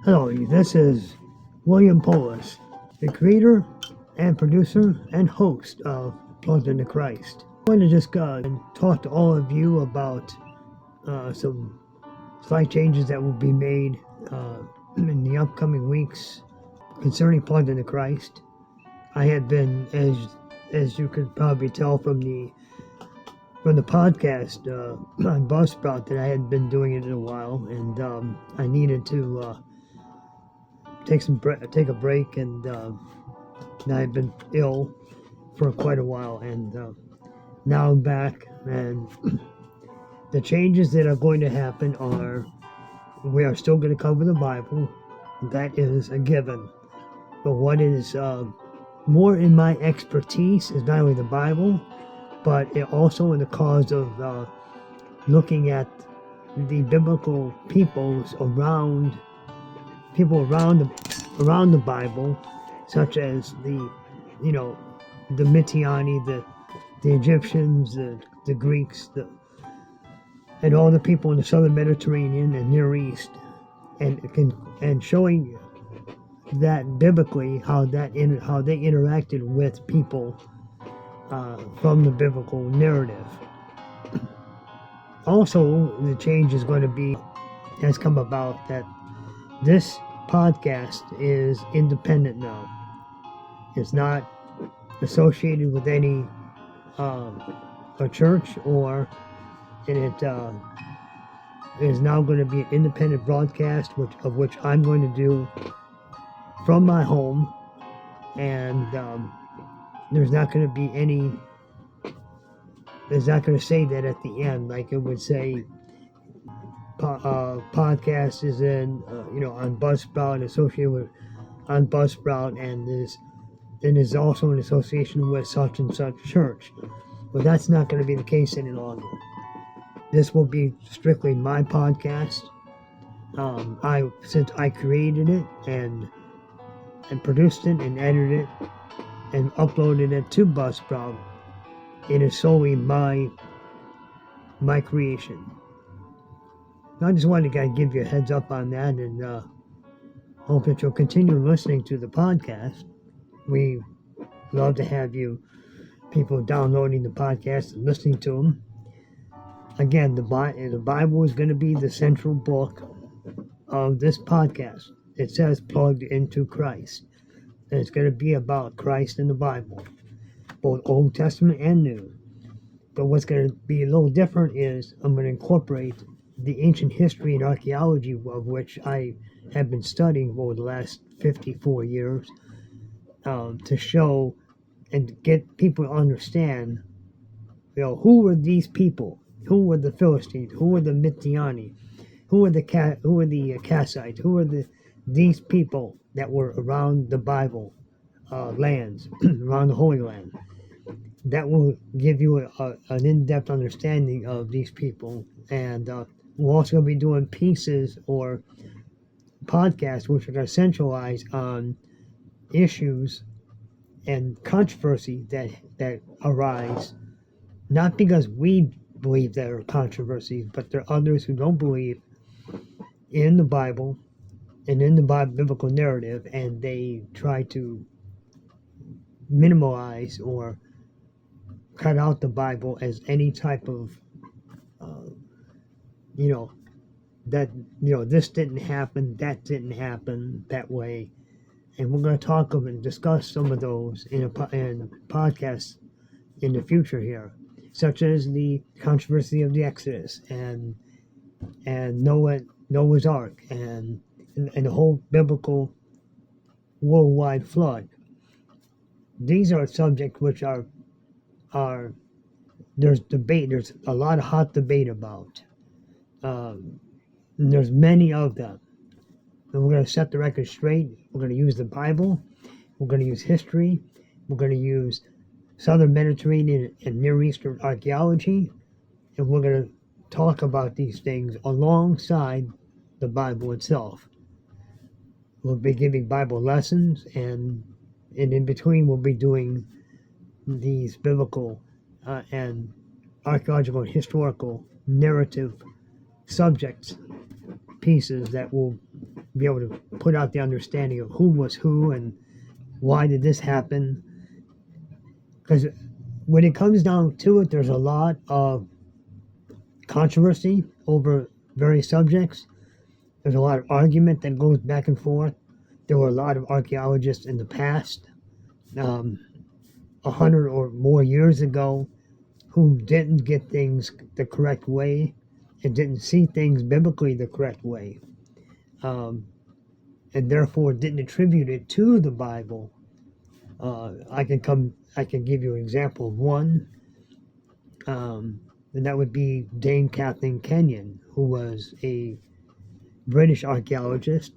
Hello, this is William Poulos, the creator and producer and host of Plugged into Christ. I'm going to just and talk to all of you about some slight changes that will be made in the upcoming weeks concerning Plugged into Christ. I had been, as you could probably tell from the podcast on Buzzsprout, that I had been doing it in a while, and I needed to take a break, and I've been ill for quite a while, and now I'm back, and the changes that are going to happen are, we are still going to cover the Bible. That is a given, but what is more in my expertise is not only the Bible, but it also in the cause of looking at the biblical peoples around the Bible, such as the Midiani, the Egyptians, the Greeks, and all the people in the southern Mediterranean and Near East, and showing that biblically how they interacted with people from the biblical narrative. Also, the change has come about that this podcast is independent now. It's not associated with any a church, and it is now going to be an independent broadcast, which I'm going to do from my home, and there's not going to say that at the end, like it would say podcast is on Buzzsprout, associated with on Buzzsprout, and is also in association with such and such church. But that's not going to be the case any longer. This will be strictly my podcast. Since I created it and produced it and edited it and uploaded it to Buzzsprout, it is solely my creation. I just wanted to give you a heads up on that, and hope that you'll continue listening to the podcast. We love to have you people downloading the podcast and listening to them. Again, the Bible is going to be the central book of this podcast. It says Plugged into Christ. And it's going to be about Christ and the Bible, both Old Testament and New. But what's going to be a little different is I'm going to incorporate the ancient history and archaeology of which I have been studying over the last 54 years, to show and get people to understand, who were these people? Who were the Philistines? Who were the Midiani? Who were the Kassites? Who were these people that were around the Bible lands, around the Holy Land? That will give you an in-depth understanding of these people, and we're also going to be doing pieces or podcasts which are going to centralize on issues and controversy that arise, not because we believe there are controversies, but there are others who don't believe in the Bible and in the biblical narrative, and they try to minimize or cut out the Bible as any type of this didn't happen, that didn't happen that way. And we're going to talk of and discuss some of those in podcasts in the future here, such as the controversy of the Exodus and Noah's Ark and the whole biblical worldwide flood. These are subjects which are there's debate. There's a lot of hot debate about. And there's many of them. And we're going to set the record straight. We're going to use the Bible. We're going to use history. We're going to use Southern Mediterranean and Near Eastern archaeology. And we're going to talk about these things alongside the Bible itself. We'll be giving Bible lessons, and in between we'll be doing these biblical and archaeological and historical narrative subjects pieces that will be able to put out the understanding of who was who and why did this happen. Because when it comes down to it, there's a lot of controversy over various subjects. There's a lot of argument that goes back and forth. There were a lot of archaeologists in the past, 100 or more years ago, who didn't get things the correct way and didn't see things biblically the correct way, and therefore didn't attribute it to the Bible. I can give you an example of one, and that would be Dame Kathleen Kenyon, who was a British archaeologist,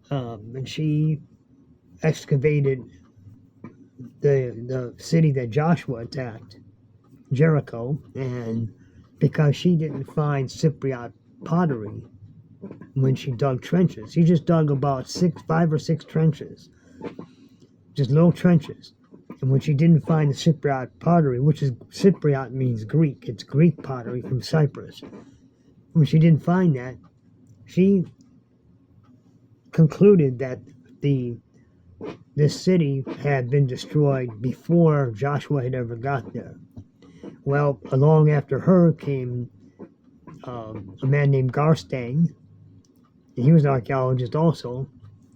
and she excavated the city that Joshua attacked, Jericho, and because she didn't find Cypriot pottery when she dug trenches. She just dug about 5 or 6 trenches, just little trenches. And when she didn't find the Cypriot pottery, Cypriot means Greek, it's Greek pottery from Cyprus. When she didn't find that, she concluded that this city had been destroyed before Joshua had ever got there. Well, along after her came a man named Garstang, and he was an archaeologist also,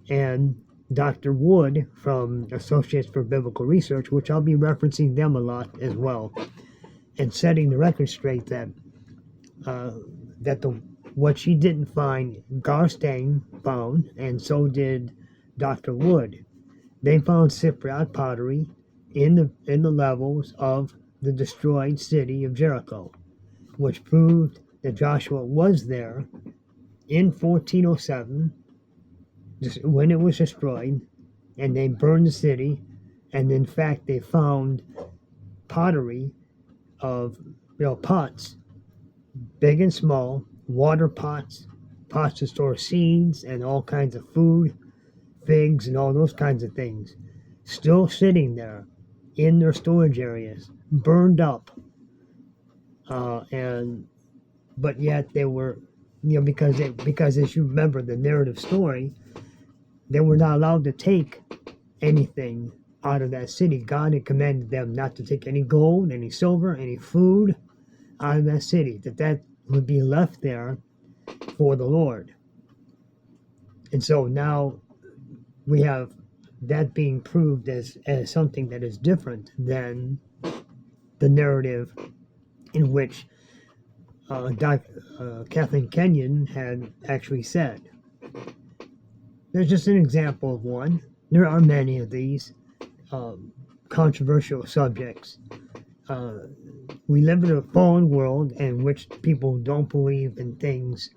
and Dr. Wood from Associates for Biblical Research, which I'll be referencing them a lot as well, and setting the record straight that what she didn't find, Garstang found, and so did Dr. Wood. They found Cypriot pottery in the levels of the destroyed city of Jericho, which proved that Joshua was there in 1407 when it was destroyed, and they burned the city, and in fact they found pottery of pots, big and small, water pots, pots to store seeds and all kinds of food, figs and all those kinds of things, still sitting there in their storage areas, burned up, but yet they were, because as you remember the narrative story, they were not allowed to take anything out of that city. God had commanded them not to take any gold, any silver, any food out of that city, that would be left there for the Lord. And so now we have that being proved as something that is different than the narrative in which Kathleen Kenyon had actually said. There's just an example of one. There are many of these controversial subjects. We live in a fallen world in which people don't believe in things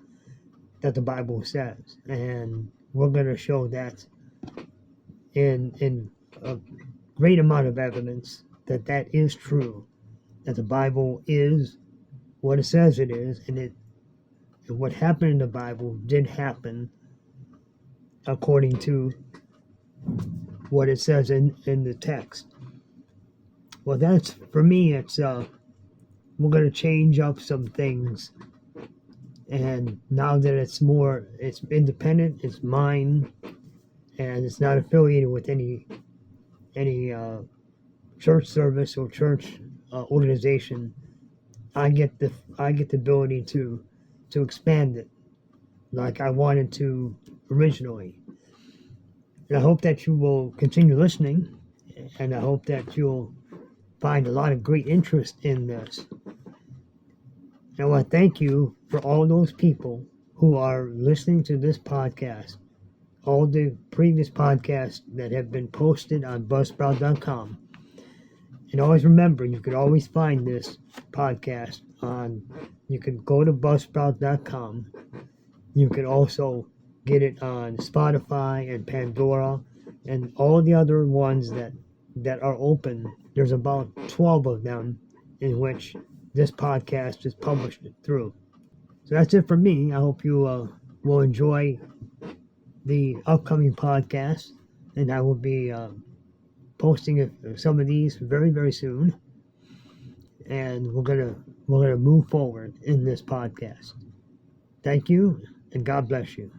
that the Bible says, and we're going to show that in a great amount of evidence that is true, that the Bible is what it says it is, and what happened in the Bible did happen according to what it says in the text. Well, that's, for me, it's we're going to change up some things, and now that it's independent, it's mine, and it's not affiliated with any church service or church organization. I get the ability to expand it like I wanted to originally. And I hope that you will continue listening, and I hope that you'll find a lot of great interest in this. And I want to thank you for all those people who are listening to this podcast, all the previous podcasts that have been posted on buzzsprout.com. And always remember, you can always find this podcast you can go to buzzsprout.com. You can also get it on Spotify and Pandora and all the other ones that are open. There's about 12 of them in which this podcast is published through. So that's it for me. I hope you will enjoy the upcoming podcast, and I will be posting some of these very, very soon. And we're gonna move forward in this podcast. Thank you, and God bless you.